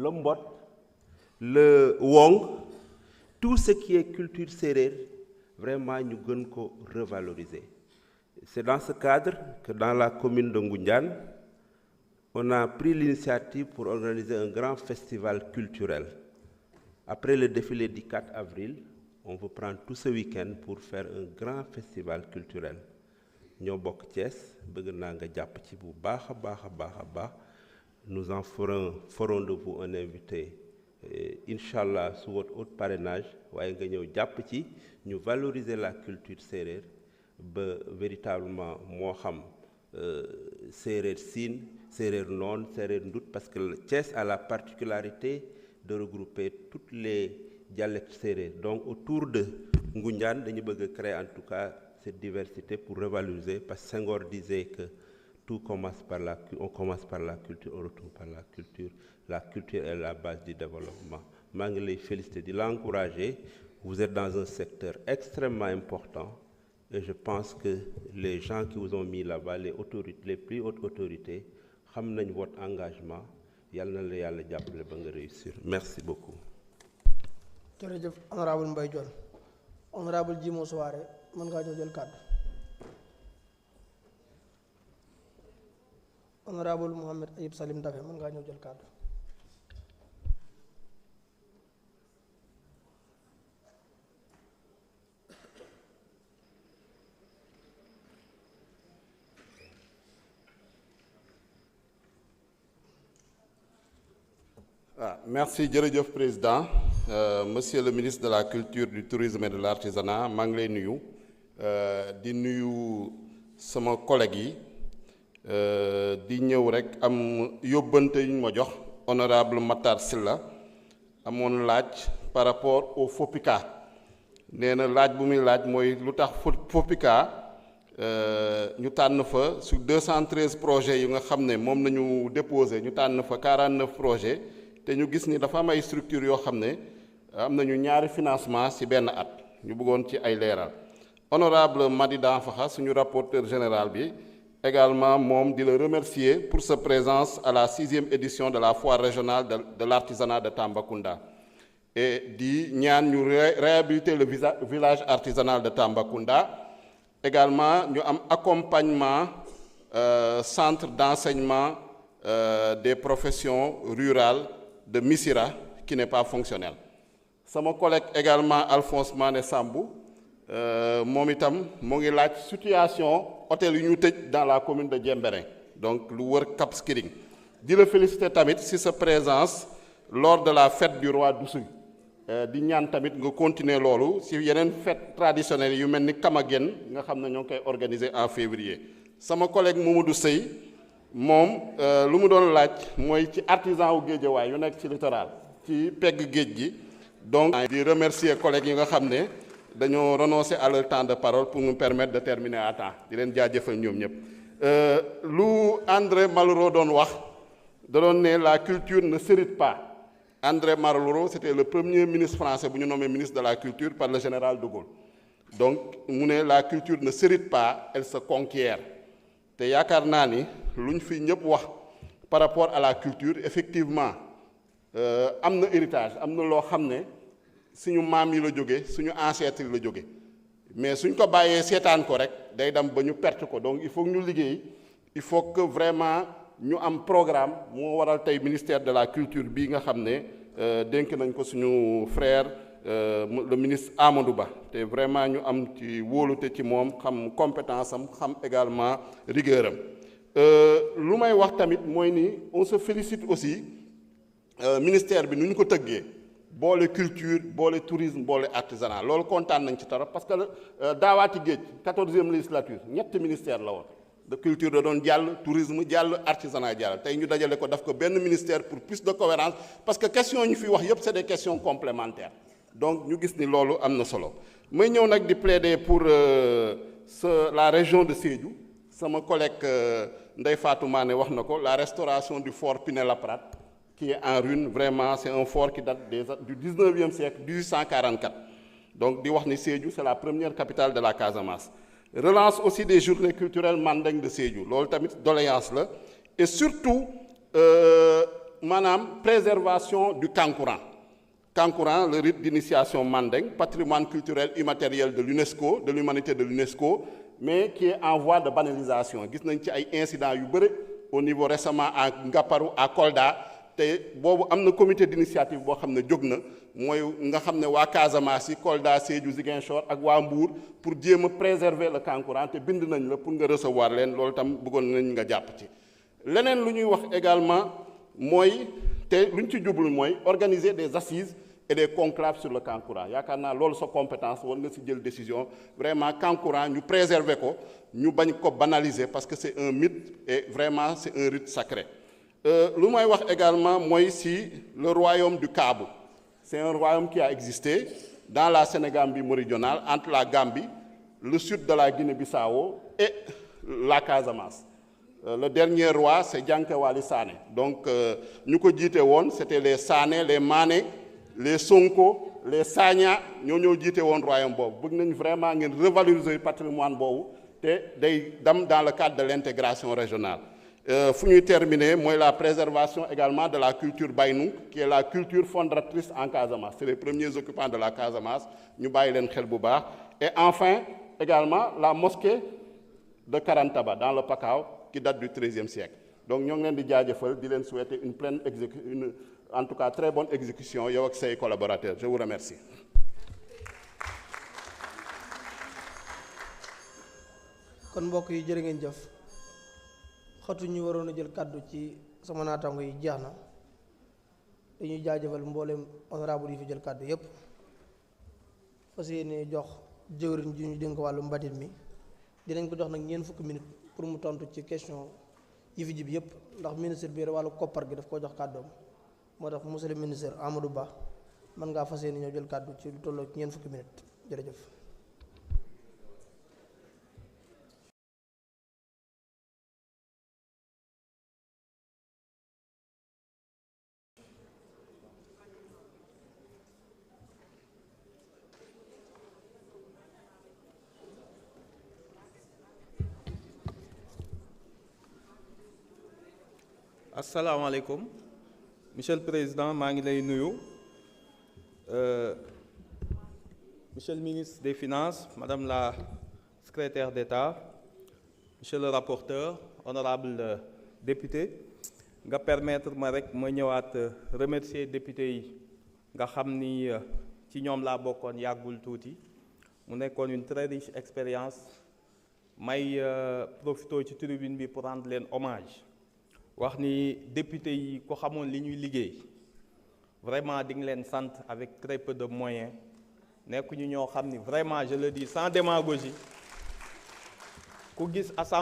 le mbot, le wong, tout ce qui est culture sérère, vraiment nous devons revaloriser. C'est dans ce cadre que dans la commune de Ngoundiane, on a pris l'initiative pour organiser un grand festival culturel. Après le défilé du 4 avril, on veut prendre tout ce week-end pour faire un grand festival culturel. Nous en ferons de vous un invité, Inch'Allah, sous votre haut parrainage, nous valoriser la culture sérère, véritablement, sérère sin, sérère non, sérère doute, parce que le Thiès a la particularité de regrouper toutes les dialectes sérères. Donc, autour de Ngoundiane, nous voulons créer en tout cas cette diversité pour revaloriser, parce que Senghor disait que tout commence par on commence par la culture, on retourne par la culture. La culture est la base du développement. Je les félicite, de l'encourager. Vous êtes dans un secteur extrêmement important et je pense que les gens qui vous ont mis là-bas, les autorités, les plus hautes autorités, savent votre engagement. Merci beaucoup. Honorable Mbaye Dione. Honorable Djimo Souare, mën ngaa ñëw jël kàddu. Honorable Mohamed Ayib Salim Dafe, mën ngaa ñëw jël kàddu. Merci, jërëjëf Président. Monsieur le ministre de la Culture, du Tourisme et de l'Artisanat, maa ngi lay nuyu di nuyu sama collègue yi di ñëw rek am yóbbante yu ma jox honorable Matar Silla amoon laaj par rapport au FOPICA nee na laaj bu muy laaj mooy lu tax FOPICA ñu tànn fa sur 213 projets yu nga xam ne moom nañu déposé ñu tànn fa 49 projets te ñu gis ni dafa am ay structures yoo xam ne am nañu ñaari financement ci benn at ñu bëggoon ci ay leeral honorable Madi Danfakha suñu rapporteur général bi également moom di le remercier pour sa présence à la 6e édition de la foire régionale de l'artisanat de Tambacounda et di ñaan ñu réhabiliter le village artisanal de Tambacounda également ñu am accompagnement centre d'enseignement des professions rurales de Missira qui n'est pas fonctionnel. Sama collègue également Alphonse Mané Sambou moom itam mu ngi laaj situation hôtel yu ñu tëj dans la commune de Diembéring donc lu wër Cap Skirring di la féliciter tamit ci sa présence lors de la fête du roi d'Oussouye di ñaan tamit nga continuer loolu ci yeneen fête traditionnelle yu mel ni Kamagen nga xam ne ñoo ngi koy organiser en février. Sama collègue Mamadou Sey moom lu mu doon laaj mooy ci artisan wu Guédiawaye yu nekk ci littoral ci pegg géej gi donc di remercier collègues yi nga xam ne dañoo renoncer à leur temps de parole pour nous permettre de terminer à temps di leen jaajëfal ñoom ñëpp lu André Malraux doon wax da doon ne la culture ne s'hérite pas. André Malraux c'était le premier ministre français bu ñu nommé ministre de la culture par le général de Gaulle donc mu ne la culture ne s'hérite pas, elle se conquiert. te yaakaar naa ni lu ñu fi ñëpp wax par rapport à la culture effectivement am na héritage am na loo xam ne suñu maam yi la jóge suñu ancêtre yi la jóge mais suñ ko bàyyee seetaan ko rek day dem ba ñu perte ko donc il faut que ñu liggéey il faut que vraiment ñu am programme moo waral tey ministère de la culture bii nga xam ne dénk nañ ko suñu frère le ministre Amadou Ba te vraiment ñu am ci wóolute ci moom xam compétence am xam également rigueur am lu may wax tamit mooy ni on se félicite aussi ministère bi nu ñu ko tëggee boole culture boole tourisme boole artisanat loolu kontaan nañ ci trop parce que daawaati géej 14e législature ñetti ministère la woon de culture da doon jàll tourisme jàll artisanat jàll tey ñu dajale ko daf ko benn ministère pour plus de cohérence parce que question ñu fi wax yépp c'est des questions complémentaires donc ñu gis ni loolu am na solo may ñëw nag di plaider pour la région de Sédhiou sama collègue Ndeye Fatou Mané wax na ko la restauration du fort Pinet-Laprade qui est en ruine vraiment c'est un fort qui date du 19e siècle 1844 donc di wax ni Sédhiou c'est la première capitale de la Casamance. Relance aussi des journées culturelles Mandeng de Sédhiou loolu tamit doléance la et surtout maanaam préservation du Kankourang. Kankourang, le rite d'initiation mandingue, patrimoine culturel immatériel de l'UNESCO, de l'humanité de l'UNESCO, mais qui est en voie de banalisation. Gis nañ ci ay incidents yu bëri au niveau récemment à Ngaparou, à Kolda, te boobu am na comité d'initiative boo xam ne jóg na mooy nga xam ne waa Casamance yi Kolda, Sédhiou, Ziguinchor ak waa Mbour pour jéem a préserver le Kankourang te bind nañ la pour nga recevoir leen loolu tam bëggoon nañ nga jàpp ci. leneen lu ñuy wax également mooy te lu ñu ci jublu mooy organiser des assises et des conclaves sur le Kankourang yaakaar naa loolu sa compétence war nga si jël décision vraiment Kankourang ñu préserver ko ñu bañ ko banaliser parce que c'est un mythe et vraiment c'est un rite sacré. lu may wax également mooy si le royaume du Kabou c'est un royaume qui a existé dans la Sénégambie méridionale entre la Gambie, le sud de la Guinée-Bissau et la Casamance. Le dernier roi c'est Dianké-Wali Sané donc ñu ko jiite woon c'était les Sané, les Mané, les Sonko, les Sagna ñoo jiite woon royaume boobu bëgg nañ vraiment ngeen revaloriser patrimoine boobu te day dem dans le cadre de l'intégration régionale. fu ñuy terminer mooy la préservation également de la culture Baynunk qui est la culture fondatrice en Casamance c'est les premiers occupants de la Casamance ñu bàyyi leen xel bu baax. Et enfin également la mosquée de Karantaba dans le Pakao qui date du XIIIe siècle donc ñoo ngi leen di jaajëfal di leen souhaiter une pleine en tout cas très bonne exécution yow ak say collaborateurs je vous remercie. kon mbokk yi jërë ngeen jëf xatu ñu waroon a jël kàddu ci sama naataango yi jeex na dañuy jaajëfal mboolem honorable yi fi jël kàddu yépp fas yéene jox jëwriñ ji ñu dénk wàllu mbatit mi dinañ ko jox nag ñeent fukki minutes pour mu tontu ci question yi fi jib yépp ndax ministre bi wàllu koppar gi daf koo jox kàddoom moo tax monsieur le ministre Amadou Ba mën ngaa fas yéene ñoo jël kàddu ci lu tolloo ci ñeent fukki minutes jërëjëf. asalaamaaleykum monsieur le président maa ngi lay nuyu monsieur le ministre des finances madame la secrétaire d'État monsieur le rapporteur honorable député nga permettre ma rek ma ñëwaat remercier député yi nga xam ni ci ñoom laa bokkoon yàggul tuuti mu nekkoon une très riche expérience may profité ci tribune bi pour rendre leen hommage wax ni député yi ko xamoon li ñuy liggéey vraiment di nga leen sant avec très peu de moyens nekkuñu ñoo xam ni vraiment je le dis sans démagogie ku gis assemblée